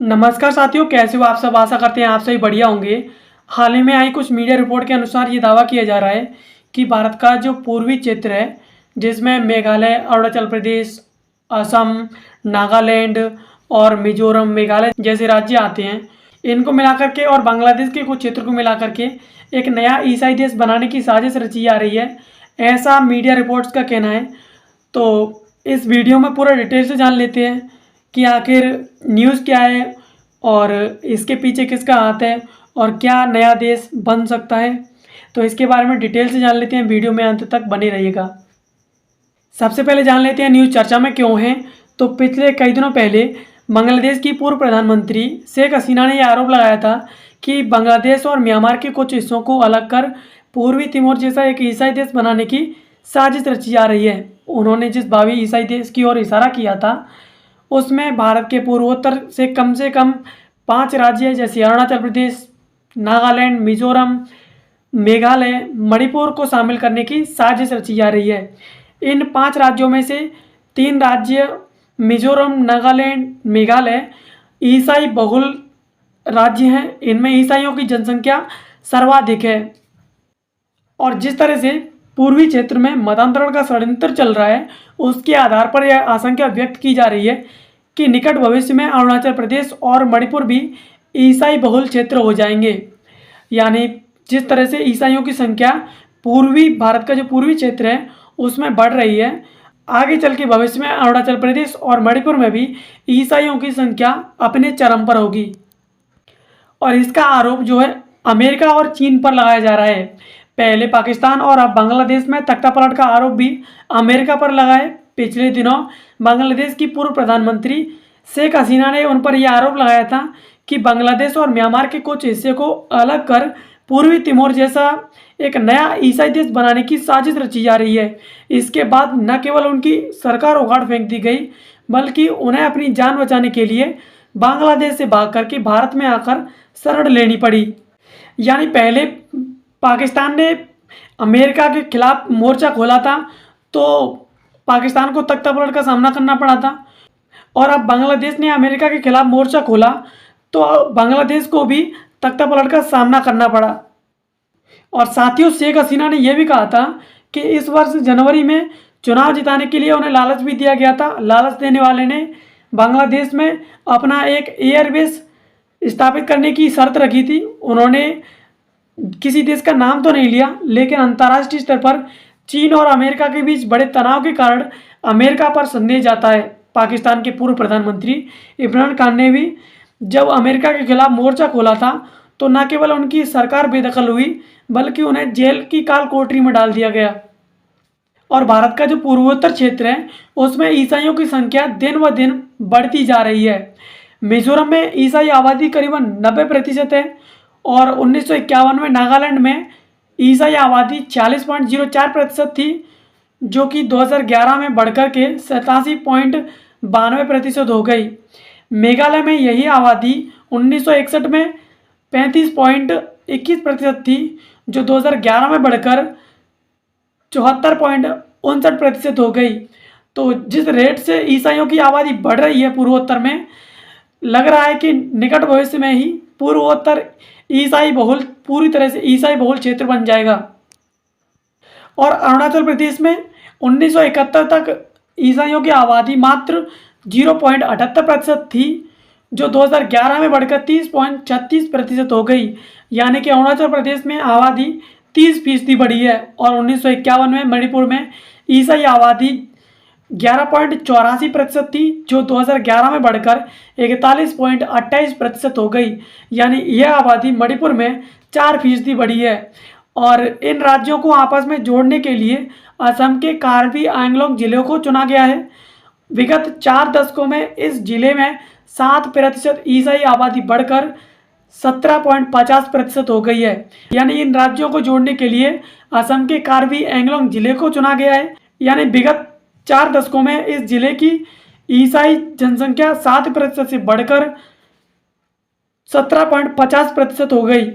नमस्कार साथियों, कैसे हो आप सब। आशा करते हैं आप सभी बढ़िया होंगे। हाल ही में आई कुछ मीडिया रिपोर्ट के अनुसार ये दावा किया जा रहा है कि भारत का जो पूर्वी क्षेत्र है, जिसमें मेघालय, अरुणाचल प्रदेश, असम, नागालैंड और मिजोरम, मेघालय जैसे राज्य आते हैं, इनको मिलाकर के और बांग्लादेश के कुछ क्षेत्र को मिलाकर के एक नया ईसाई देश बनाने की साजिश रची जा रही है, ऐसा मीडिया रिपोर्ट्स का कहना है। तो इस वीडियो में पूरा डिटेल से जान लेते हैं कि आखिर न्यूज़ क्या है और इसके पीछे किसका हाथ है और क्या नया देश बन सकता है। तो इसके बारे में डिटेल से जान लेते हैं, वीडियो में अंत तक बने रहिएगा। सबसे पहले जान लेते हैं न्यूज़ चर्चा में क्यों है। तो पिछले कई दिनों पहले बांग्लादेश की पूर्व प्रधानमंत्री शेख हसीना ने यह आरोप लगाया था कि बांग्लादेश और म्यांमार के कुछ हिस्सों को अलग कर पूर्वी तिमोर जैसा एक ईसाई देश बनाने की साजिश रची जा रही है। उन्होंने जिस भावी ईसाई देश की ओर इशारा किया था, उसमें भारत के पूर्वोत्तर से कम 5 राज्य जैसे अरुणाचल प्रदेश, नागालैंड, मिजोरम, मेघालय, मणिपुर को शामिल करने की साजिश रची जा रही है। इन 5 राज्यों में से 3 राज्य मिजोरम, नागालैंड, मेघालय ईसाई बहुल राज्य हैं। इनमें ईसाइयों की जनसंख्या सर्वाधिक है। और जिस तरह से पूर्वी क्षेत्र में मतांतरण का षड्यंत्र चल रहा है, उसके आधार पर यह आशंका व्यक्त की जा रही है कि निकट भविष्य में अरुणाचल प्रदेश और मणिपुर भी ईसाई बहुल क्षेत्र हो जाएंगे। यानी जिस तरह से ईसाइयों की संख्या पूर्वी भारत का जो पूर्वी क्षेत्र है उसमें बढ़ रही है, आगे चल के भविष्य में अरुणाचल प्रदेश और मणिपुर में भी ईसाइयों की संख्या अपने चरम पर होगी। और इसका आरोप जो है अमेरिका और चीन पर लगाया जा रहा है। पहले पाकिस्तान और अब बांग्लादेश में तख्तापलट का आरोप भी अमेरिका पर लगा है। पिछले दिनों बांग्लादेश की पूर्व प्रधानमंत्री शेख हसीना ने उन पर यह आरोप लगाया था कि बांग्लादेश और म्यांमार के कुछ हिस्से को अलग कर पूर्वी तिमोर जैसा एक नया ईसाई देश बनाने की साजिश रची जा रही है। इसके बाद न केवल उनकी सरकार उखाड़ फेंक दी गई, बल्कि उन्हें अपनी जान बचाने के लिए बांग्लादेश से भाग करके भारत में आकर शरण लेनी पड़ी। यानी पहले पाकिस्तान ने अमेरिका के खिलाफ मोर्चा खोला था तो पाकिस्तान को तख्तापलट का सामना करना पड़ा था, और अब बांग्लादेश ने अमेरिका के खिलाफ मोर्चा खोला तो बांग्लादेश को भी तख्तापलट का सामना करना पड़ा। और साथियों, शेख हसीना ने यह भी कहा था कि इस वर्ष जनवरी में चुनाव जिताने के लिए उन्हें लालच भी दिया गया था। लालच देने वाले ने बांग्लादेश में अपना एक एयरबेस स्थापित करने की शर्त रखी थी। उन्होंने किसी देश का नाम तो नहीं लिया, लेकिन अंतर्राष्ट्रीय स्तर पर चीन और अमेरिका के बीच बड़े तनाव के कारण अमेरिका पर संदेह जाता है। पाकिस्तान के पूर्व प्रधानमंत्री इमरान खान ने भी जब अमेरिका के खिलाफ मोर्चा खोला था तो न केवल उनकी सरकार बेदखल हुई, बल्कि उन्हें जेल की काल कोठरी में डाल दिया गया। और भारत का जो पूर्वोत्तर क्षेत्र है उसमें ईसाइयों की संख्या दिन ब दिन बढ़ती जा रही है। मिजोरम में ईसाई आबादी करीबन 90% है और 1951 में नागालैंड में ईसाई आबादी 40.04% थी, जो कि 2011 में बढ़कर के 87.92% हो गई। मेघालय में यही आबादी 1961 में 35.21% थी, जो 2011 में बढ़कर 74.59% हो गई। तो जिस रेट से ईसाइयों की आबादी बढ़ रही है पूर्वोत्तर में, लग रहा है कि निकट भविष्य में ही पूर्वोत्तर ईसाई बहुल पूरी तरह से ईसाई बहुल क्षेत्र बन जाएगा। और अरुणाचल प्रदेश में 1971 तक ईसाइयों की आबादी मात्र 0.78% थी, जो 2011 में बढ़कर 30.36% हो गई। यानी कि अरुणाचल प्रदेश में आबादी 30% बढ़ी है। और 1951 में मणिपुर में ईसाई आबादी 11.84% थी, जो 2011 में बढ़कर 41.28% हो गई। यानी यह आबादी मणिपुर में 4% बढ़ी है। और इन राज्यों को आपस में जोड़ने के लिए असम के कार्बी आंगलोंग जिले को चुना गया है। विगत 4 दशकों में इस जिले में 7% ईसाई आबादी बढ़कर 17.50% हो गई है। यानी इन राज्यों को जोड़ने के लिए असम के कार्बी आंगलोंग जिले को चुना गया है। यानी विगत 4 दशकों में इस जिले की ईसाई जनसंख्या 7% से बढ़कर 17.50% हो गई।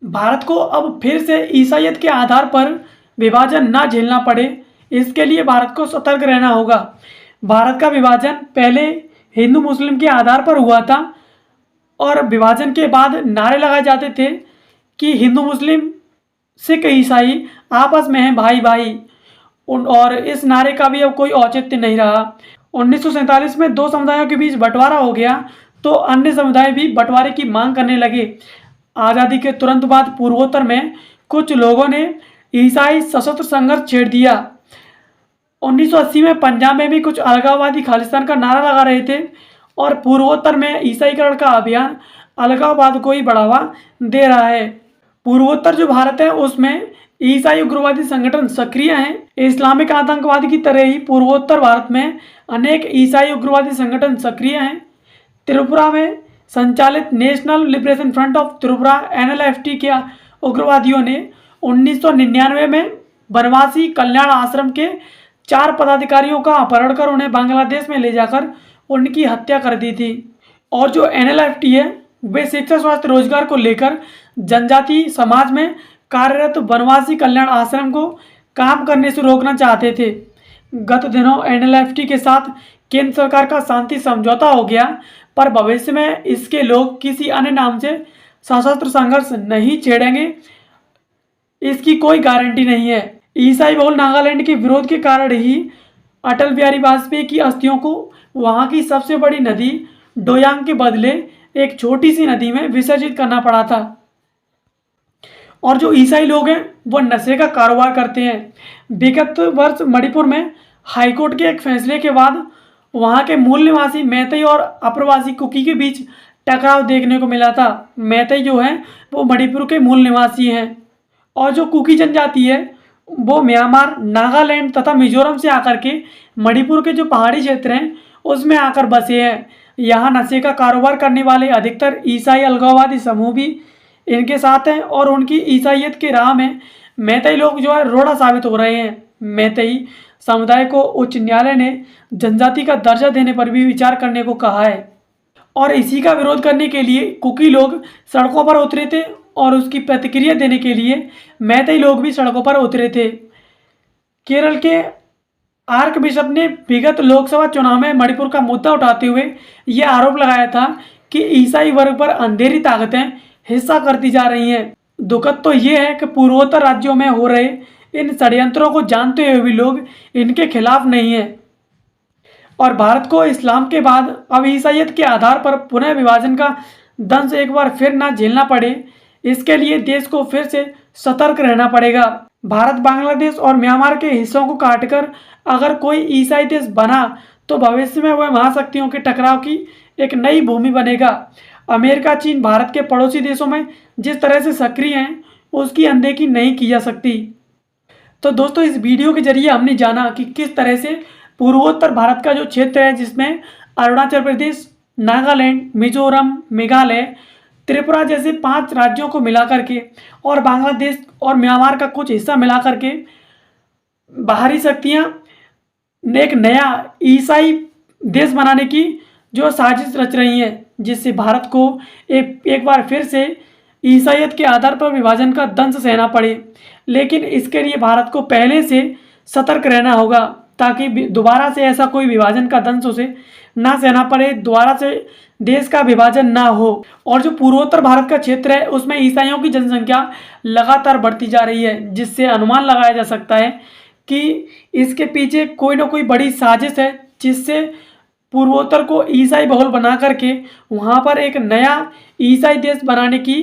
भारत को अब फिर से ईसाईयत के आधार पर विभाजन न झेलना पड़े, इसके लिए भारत को सतर्क रहना होगा। भारत का विभाजन पहले हिंदू मुस्लिम के आधार पर हुआ था और विभाजन के बाद नारे लगाए जाते थे कि हिंदू मुस्लिम सिख ईसाई आपस में हैं भाई भाई। और इस नारे का भी अब कोई औचित्य नहीं रहा। 1947 में दो समुदायों के बीच बंटवारा हो गया तो अन्य समुदाय भी बंटवारे की मांग करने लगे। आज़ादी के तुरंत बाद पूर्वोत्तर में कुछ लोगों ने ईसाई सशस्त्र संघर्ष छेड़ दिया। 1980 में पंजाब में भी कुछ अलगाववादी खालिस्तान का नारा लगा रहे थे और पूर्वोत्तर में ईसाईकरण का अभियान अलगाववाद को ही बढ़ावा दे रहा है। पूर्वोत्तर जो भारत है उसमें ईसाई उग्रवादी संगठन सक्रिय हैं। इस्लामिक आतंकवाद की तरह ही पूर्वोत्तर भारत में अनेक ईसाई उग्रवादी संगठन सक्रिय हैं। त्रिपुरा में संचालित national liberation front of Tripura NLFT के उग्रवादियों ने 1999 में बनवासी कल्याण आश्रम के 4 पदाधिकारियों का अपहरण कर उन्हें बांग्लादेश में ले जाकर उनकी हत्या कर दी थी। और जो NLFT है वे शिक्षा स्वास्थ्य रोजगार को लेकर जनजाति समाज में कार्यरत बनवासी कल्याण आश्रम को काम करने से रोकना चाहते थे। गत दिनों NLFT के साथ केंद्र सरकार का शांति समझौता हो गया, पर भविष्य में इसके लोग किसी अन्य नाम से सशस्त्र संघर्ष नहीं छेड़ेंगे, इसकी कोई गारंटी नहीं है। ईसाई बहुल नागालैंड के विरोध के कारण ही अटल बिहारी वाजपेयी की अस्थियों को वहां की सबसे बड़ी नदी डोयांग के बदले एक छोटी सी नदी में विसर्जित करना पड़ा था। और जो ईसाई लोग हैं वो नशे का कारोबार करते हैं। विगत वर्ष मणिपुर में हाईकोर्ट के एक फैसले के बाद वहां के मूल निवासी मैतेई और अप्रवासी कुकी के बीच टकराव देखने को मिला था। मैतेई जो है वो मणिपुर के मूल निवासी हैं और जो कुकी जनजाति है वो म्यांमार, नागालैंड तथा मिजोरम से आकर के मणिपुर के जो पहाड़ी क्षेत्र हैं उसमें आकर बसे हैं। यहाँ नशे का कारोबार करने वाले अधिकतर ईसाई अलगाववादी समूह भी इनके साथ हैं और उनकी ईसाइयत के राह में मैतेई लोग जो है रोड़ा साबित हो रहे हैं। मैतेई समुदाय को उच्च न्यायालय ने जनजाति का दर्जा देने पर भी विचार करने को कहा है और इसी का विरोध करने के लिए कुकी लोग सड़कों पर उतरे थे और उसकी प्रतिक्रिया देने के लिए मैतेई लोग भी सड़कों पर उतरे थे। केरल के आर्क बिशप ने विगत लोकसभा चुनाव में मणिपुर का मुद्दा उठाते हुए यह आरोप लगाया था कि ईसाई वर्ग पर अंधेरी ताकतें हिस्सा करती जा रही हैं। दुखद तो ये है कि पूर्वोत्तर राज्यों में हो रहे इन षड्यंत्रों को जानते हुए भी लोग इनके खिलाफ नहीं हैं और भारत को इस्लाम के बाद अब ईसाइयत के आधार पर पुनः विभाजन का दंश एक बार फिर ना झेलना पड़े, इसके लिए देश को फिर से सतर्क रहना पड़ेगा। भारत बांग्लादेश और म्यांमार के हिस्सों को काटकर अगर कोई ईसाई देश बना तो भविष्य में वह महाशक्तियों के टकराव की एक नई भूमि बनेगा। अमेरिका, चीन भारत के पड़ोसी देशों में जिस तरह से सक्रिय हैं उसकी अनदेखी नहीं की जा सकती। तो दोस्तों इस वीडियो के जरिए हमने जाना कि किस तरह से पूर्वोत्तर भारत का जो क्षेत्र है जिसमें अरुणाचल प्रदेश, नागालैंड, मिजोरम, मेघालय, त्रिपुरा जैसे 5 राज्यों को मिलाकर के और बांग्लादेश और म्यांमार का कुछ हिस्सा मिलाकर के बाहरी शक्तियां ने एक नया ईसाई देश बनाने की जो साजिश रच रही हैं, जिससे भारत को एक बार फिर से ईसाइयत के आधार पर विभाजन का दंश सहना पड़े। लेकिन इसके लिए भारत को पहले से सतर्क रहना होगा ताकि दोबारा से ऐसा कोई विभाजन का दंश उसे ना सहना पड़े, दोबारा से देश का विभाजन ना हो। और जो पूर्वोत्तर भारत का क्षेत्र है उसमें ईसाइयों की जनसंख्या लगातार बढ़ती जा रही है, जिससे अनुमान लगाया जा सकता है कि इसके पीछे कोई ना कोई बड़ी साजिश है जिससे पूर्वोत्तर को ईसाई बहुल बना करके वहाँ पर एक नया ईसाई देश बनाने की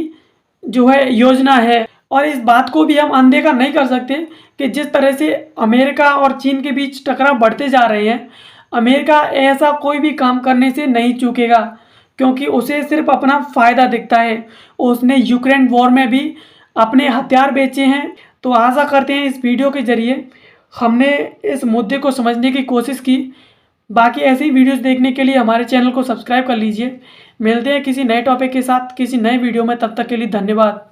जो है योजना है। और इस बात को भी हम अनदेखा नहीं कर सकते कि जिस तरह से अमेरिका और चीन के बीच टकराव बढ़ते जा रहे हैं, अमेरिका ऐसा कोई भी काम करने से नहीं चूकेगा क्योंकि उसे सिर्फ अपना फ़ायदा दिखता है। उसने यूक्रेन वॉर में भी अपने हथियार बेचे हैं। तो आशा करते हैं इस वीडियो के जरिए हमने इस मुद्दे को समझने की कोशिश की। बाकी ऐसी वीडियोस देखने के लिए हमारे चैनल को सब्सक्राइब कर लीजिए। मिलते हैं किसी नए टॉपिक के साथ किसी नए वीडियो में, तब तक के लिए धन्यवाद।